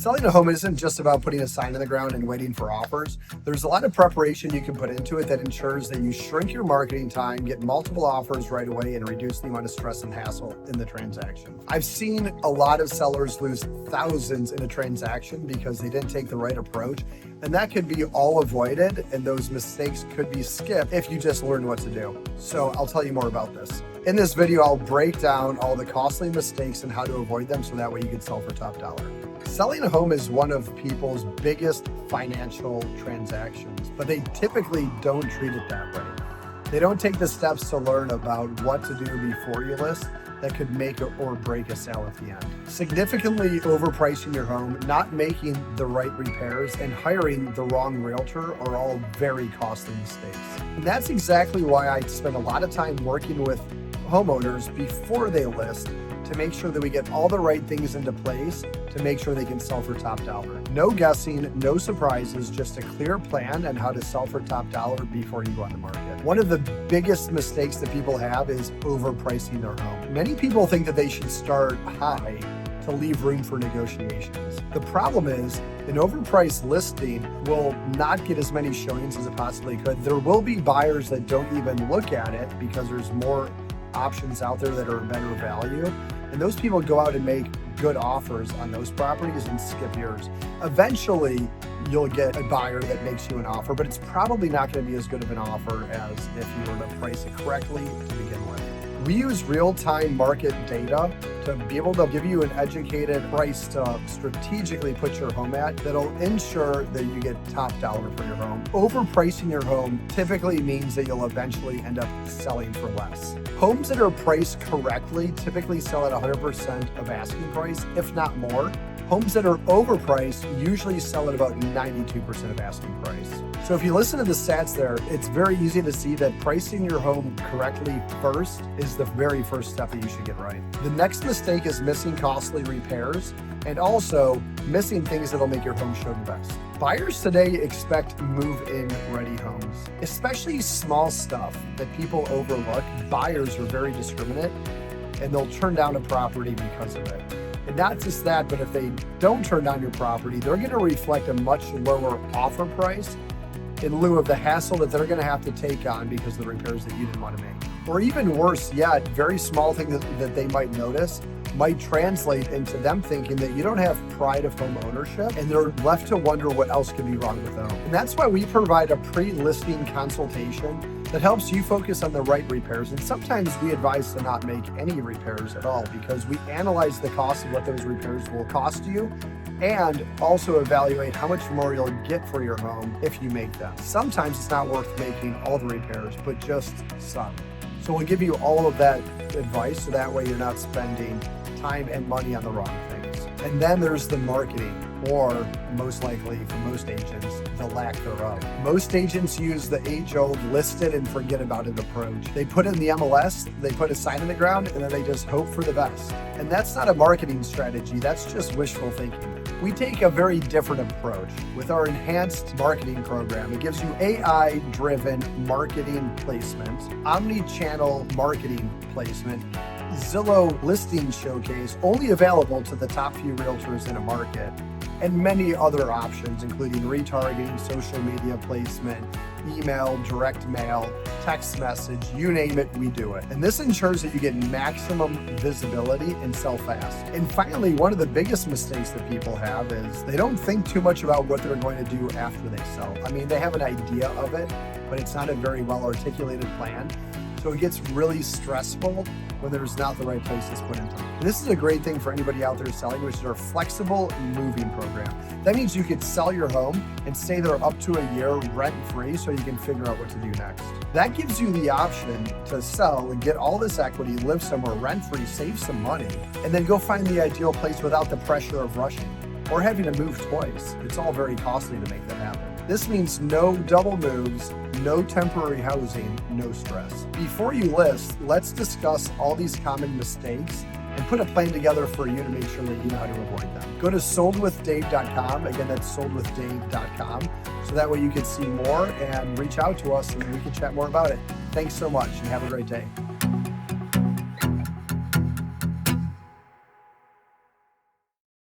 Selling a home isn't just about putting a sign in the ground and waiting for offers. There's a lot of preparation you can put into it that ensures that you shrink your marketing time, get multiple offers right away, and reduce the amount of stress and hassle in the transaction. I've seen a lot of sellers lose thousands in a transaction because they didn't take the right approach, and that could be all avoided, and those mistakes could be skipped if you just learn what to do. So I'll tell you more about this. In this video, I'll break down all the costly mistakes and how to avoid them so that way you can sell for top dollar. Selling a home is one of people's biggest financial transactions, but they typically don't treat it that way. They don't take the steps to learn about what to do before you list that could make or break a sale at the end. Significantly overpricing your home, not making the right repairs, and hiring the wrong realtor are all very costly mistakes. And that's exactly why I spend a lot of time working with homeowners before they list to make sure that we get all the right things into place to make sure they can sell for top dollar. No guessing, no surprises, just a clear plan on how to sell for top dollar before you go on the market. One of the biggest mistakes that people have is overpricing their home. Many people think that they should start high to leave room for negotiations. The problem is an overpriced listing will not get as many showings as it possibly could. There will be buyers that don't even look at it because there's more options out there that are a better value. And those people go out and make good offers on those properties and skip yours. Eventually, you'll get a buyer that makes you an offer, but it's probably not going to be as good of an offer as if you were to price it correctly to begin with. We use real-time market data to be able to give you an educated price to strategically put your home at that'll ensure that you get top dollar for your home. Overpricing your home typically means that you'll eventually end up selling for less. Homes that are priced correctly typically sell at 100% of asking price, if not more. Homes that are overpriced usually sell at about 92% of asking price. So if you listen to the stats there, it's very easy to see that pricing your home correctly first is the very first step that you should get right. The next mistake is missing costly repairs and also missing things that'll make your home show the best. Buyers today expect move-in ready homes, especially small stuff that people overlook. Buyers are very discriminate and they'll turn down a property because of it. And not just that, but if they don't turn down your property, they're going to reflect a much lower offer price in lieu of the hassle that they're going to have to take on because of the repairs that you didn't want to make. Or even worse yet, very small thing that they might notice might translate into them thinking that you don't have pride of home ownership, and they're left to wonder what else could be wrong with them. And that's why we provide a pre-listing consultation that helps you focus on the right repairs. And sometimes we advise to not make any repairs at all because we analyze the cost of what those repairs will cost you and also evaluate how much more you'll get for your home if you make them. Sometimes it's not worth making all the repairs, but just some. So we'll give you all of that advice so that way you're not spending time and money on the wrong things. And then there's the marketing, or most likely for most agents, the lack thereof. Most agents use the age-old list it and forget about it approach. They put in the MLS, they put a sign in the ground, and then they just hope for the best. And that's not a marketing strategy, that's just wishful thinking. We take a very different approach with our enhanced marketing program. It gives you AI-driven marketing placement, omni-channel marketing placement, Zillow listing showcase, only available to the top few realtors in a market, and many other options, including retargeting, social media placement, email, direct mail, text message, you name it, we do it. And this ensures that you get maximum visibility and sell fast. And finally, one of the biggest mistakes that people have is they don't think too much about what they're going to do after they sell. I mean, they have an idea of it, but it's not a very well articulated plan. So it gets really stressful when there's not the right places put into it. And this is a great thing for anybody out there selling, which is our flexible moving program. That means you could sell your home and stay there up to a year rent-free so you can figure out what to do next. That gives you the option to sell and get all this equity, live somewhere rent-free, save some money, and then go find the ideal place without the pressure of rushing or having to move twice. It's all very costly to make that happen. This means no double moves, no temporary housing, no stress. Before you list, let's discuss all these common mistakes and put a plan together for you to make sure that you know how to avoid them. Go to soldwithdave.com. Again, that's soldwithdave.com. So that way you can see more and reach out to us and we can chat more about it. Thanks so much and have a great day.